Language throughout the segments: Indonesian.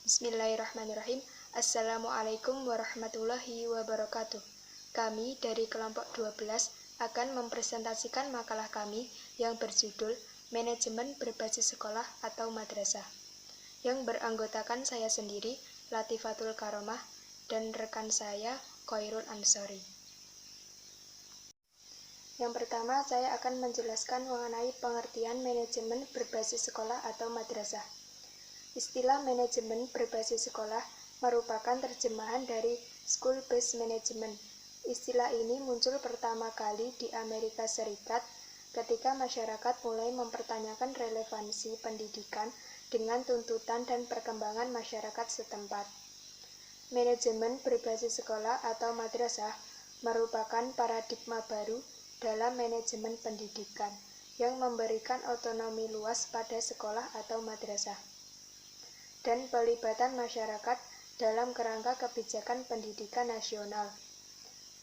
Bismillahirrahmanirrahim. Assalamualaikum warahmatullahi wabarakatuh. Kami dari kelompok 12 akan mempresentasikan makalah kami yang berjudul Manajemen Berbasis Sekolah atau Madrasah, yang beranggotakan saya sendiri, Latifatul Karomah, dan rekan saya, Khairul Ansori. Yang pertama, saya akan menjelaskan mengenai pengertian manajemen berbasis sekolah atau madrasah. Istilah manajemen berbasis sekolah merupakan terjemahan dari School-Based Management. Istilah ini muncul pertama kali di Amerika Serikat ketika masyarakat mulai mempertanyakan relevansi pendidikan dengan tuntutan dan perkembangan masyarakat setempat. Manajemen berbasis sekolah atau madrasah merupakan paradigma baru dalam manajemen pendidikan yang memberikan otonomi luas pada sekolah atau madrasah dan pelibatan masyarakat dalam kerangka kebijakan pendidikan nasional.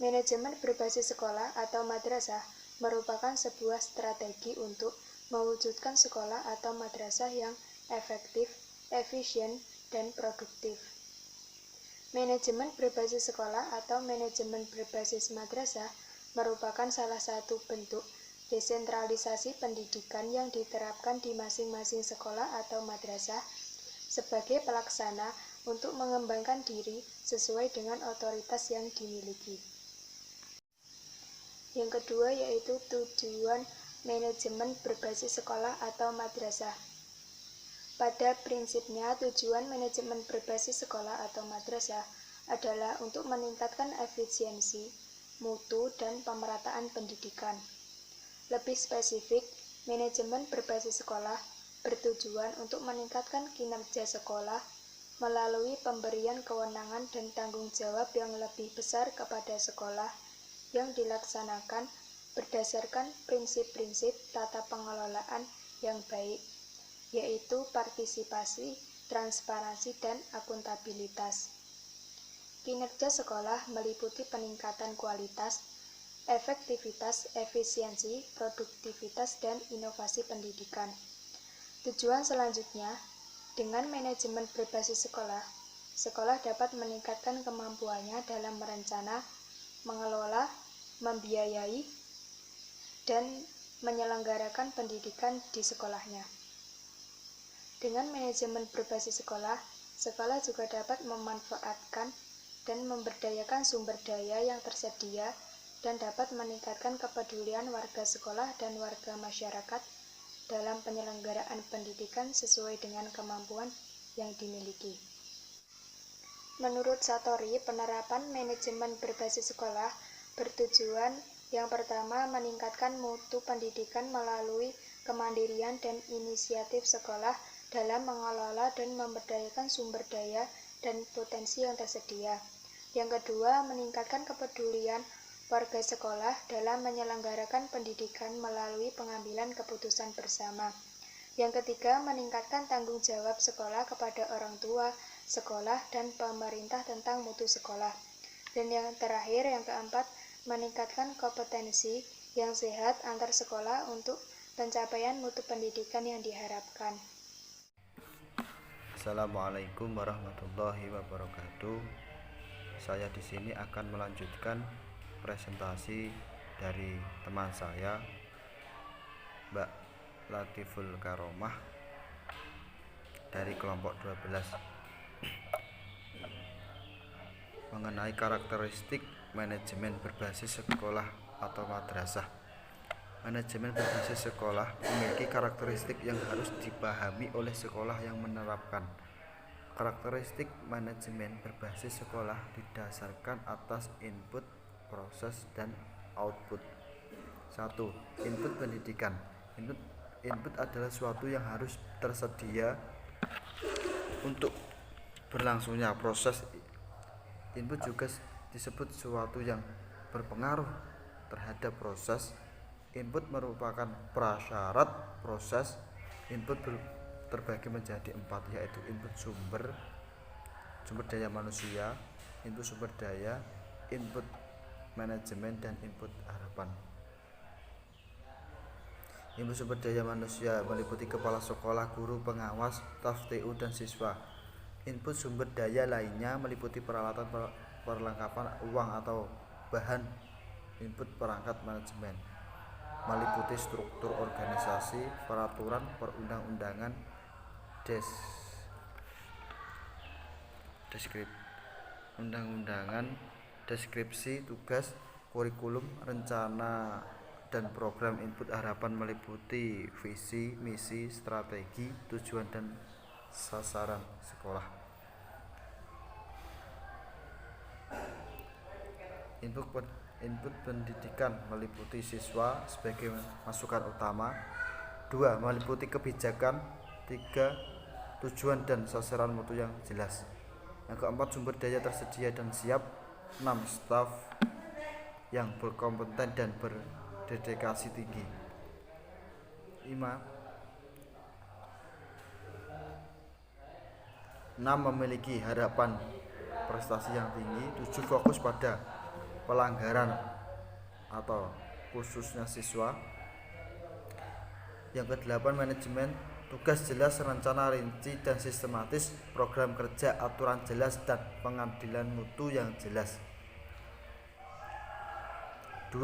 Manajemen berbasis sekolah atau madrasah merupakan sebuah strategi untuk mewujudkan sekolah atau madrasah yang efektif, efisien, dan produktif. Manajemen berbasis sekolah atau manajemen berbasis madrasah merupakan salah satu bentuk desentralisasi pendidikan yang diterapkan di masing-masing sekolah atau madrasah sebagai pelaksana untuk mengembangkan diri sesuai dengan otoritas yang dimiliki. Yang kedua yaitu tujuan manajemen berbasis sekolah atau madrasah. Pada prinsipnya, tujuan manajemen berbasis sekolah atau madrasah adalah untuk meningkatkan efisiensi, mutu, dan pemerataan pendidikan. Lebih spesifik, manajemen berbasis sekolah bertujuan untuk meningkatkan kinerja sekolah melalui pemberian kewenangan dan tanggung jawab yang lebih besar kepada sekolah yang dilaksanakan berdasarkan prinsip-prinsip tata pengelolaan yang baik, yaitu partisipasi, transparansi, dan akuntabilitas. Kinerja sekolah meliputi peningkatan kualitas, efektivitas, efisiensi, produktivitas, dan inovasi pendidikan. Tujuan selanjutnya, dengan manajemen berbasis sekolah, sekolah dapat meningkatkan kemampuannya dalam merencana, mengelola, membiayai, dan menyelenggarakan pendidikan di sekolahnya. Dengan manajemen berbasis sekolah, sekolah juga dapat memanfaatkan dan memberdayakan sumber daya yang tersedia dan dapat meningkatkan kepedulian warga sekolah dan warga masyarakat dalam penyelenggaraan pendidikan sesuai dengan kemampuan yang dimiliki. Menurut Satori, penerapan manajemen berbasis sekolah bertujuan yang pertama meningkatkan mutu pendidikan melalui kemandirian dan inisiatif sekolah dalam mengelola dan memberdayakan sumber daya dan potensi yang tersedia. Yang kedua, meningkatkan kepedulian warga sekolah dalam menyelenggarakan pendidikan melalui pengambilan keputusan bersama. Yang ketiga, meningkatkan tanggung jawab sekolah kepada orang tua, sekolah, dan pemerintah tentang mutu sekolah. Dan yang terakhir, yang keempat, meningkatkan kompetensi yang sehat antar sekolah untuk pencapaian mutu pendidikan yang diharapkan. Assalamualaikum warahmatullahi wabarakatuh. Saya di sini akan melanjutkan presentasi dari teman saya, Mbak Latiful Karomah dari kelompok 12 mengenai karakteristik manajemen berbasis sekolah atau madrasah. Manajemen berbasis sekolah memiliki karakteristik yang harus dipahami oleh sekolah yang menerapkan. Karakteristik manajemen berbasis sekolah didasarkan atas input, proses, dan output. 1. Input pendidikan. Input adalah suatu yang harus tersedia untuk berlangsungnya proses. Input juga disebut suatu yang berpengaruh terhadap proses. Input merupakan prasyarat proses. Input terbagi menjadi 4, yaitu input sumber daya manusia, input sumber daya, input manajemen, dan input harapan. Input sumber daya manusia meliputi kepala sekolah, guru, pengawas, staf TU, dan siswa. Input sumber daya lainnya meliputi peralatan, perlengkapan, uang atau bahan. Input perangkat manajemen meliputi struktur organisasi, peraturan perundang-undangan, deskripsi tugas, kurikulum, rencana dan program. Input harapan meliputi visi, misi, strategi, tujuan dan sasaran sekolah. Input pendidikan meliputi siswa sebagai masukan utama. 2. Meliputi kebijakan. 3. Tujuan dan sasaran mutu yang jelas. Yang keempat, sumber daya tersedia dan siap. 6. Staf yang berkompeten dan berdedikasi tinggi. 6. Memiliki harapan prestasi yang tinggi. 7. Fokus pada pelanggaran atau khususnya siswa. Yang ke-8, manajemen tugas jelas, rencana rinci dan sistematis, program kerja, aturan jelas dan pengadilan mutu yang jelas. 2.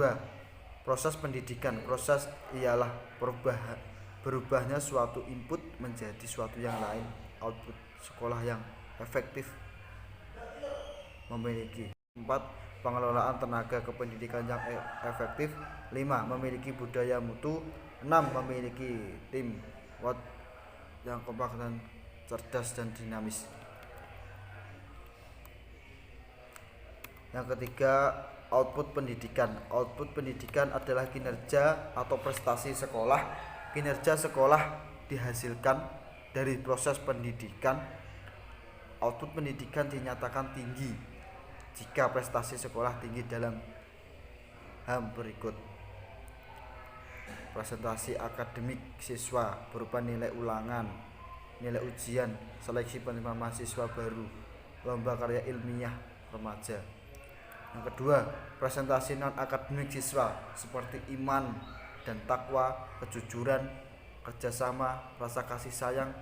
Proses pendidikan. Proses ialah berubahnya suatu input menjadi suatu yang lain. Output sekolah yang efektif memiliki. 4. Pengelolaan tenaga kependidikan yang efektif. 5. Memiliki budaya mutu. 6. Memiliki tim work yang kompak dan cerdas dan dinamis. Yang ketiga, output pendidikan. Output pendidikan adalah kinerja atau prestasi sekolah. Kinerja sekolah dihasilkan dari proses pendidikan. Output pendidikan dinyatakan tinggi jika prestasi sekolah tinggi dalam HAM berikut. Presentasi akademik siswa berupa nilai ulangan, nilai ujian, seleksi penerimaan mahasiswa baru, lomba karya ilmiah remaja. Yang kedua, presentasi non-akademik siswa seperti iman dan takwa, kejujuran, kerjasama, rasa kasih sayang,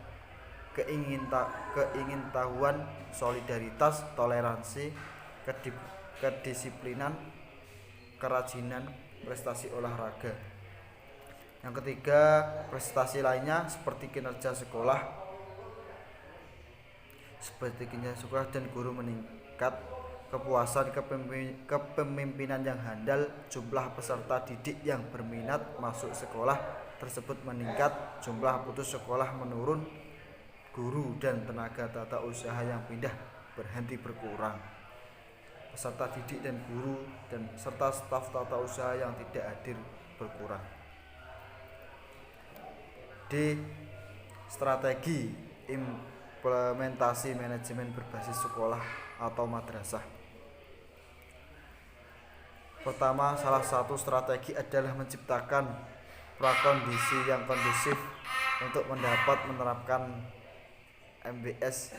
keingintahuan, solidaritas, toleransi, kedisiplinan, kerajinan, prestasi olahraga. Yang ketiga, prestasi lainnya seperti kinerja sekolah dan guru meningkat, kepuasan kepemimpinan yang handal, jumlah peserta didik yang berminat masuk sekolah tersebut meningkat, jumlah putus sekolah menurun, guru dan tenaga tata usaha yang pindah berhenti berkurang, peserta didik dan guru dan serta staf tata usaha yang tidak hadir berkurang. D. Strategi implementasi manajemen berbasis sekolah atau madrasah. Pertama, salah satu strategi adalah menciptakan prakondisi yang kondusif untuk menerapkan MBS,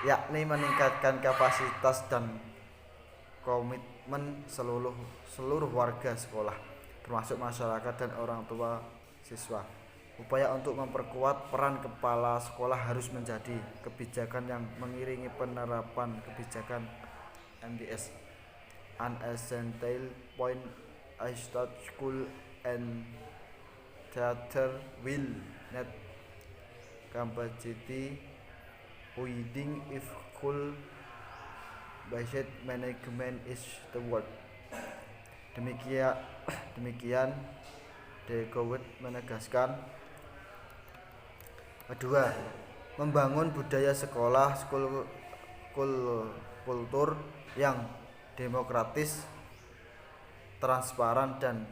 yakni meningkatkan kapasitas dan komitmen seluruh warga sekolah, termasuk masyarakat dan orang tua siswa. Upaya untuk memperkuat peran kepala sekolah harus menjadi kebijakan yang mengiringi penerapan kebijakan MBS. An essential point is that school and theater will need capacity building if school based management is the word. Demikian Dekowet menegaskan. Kedua, membangun budaya sekolah, kultur yang demokratis, transparan dan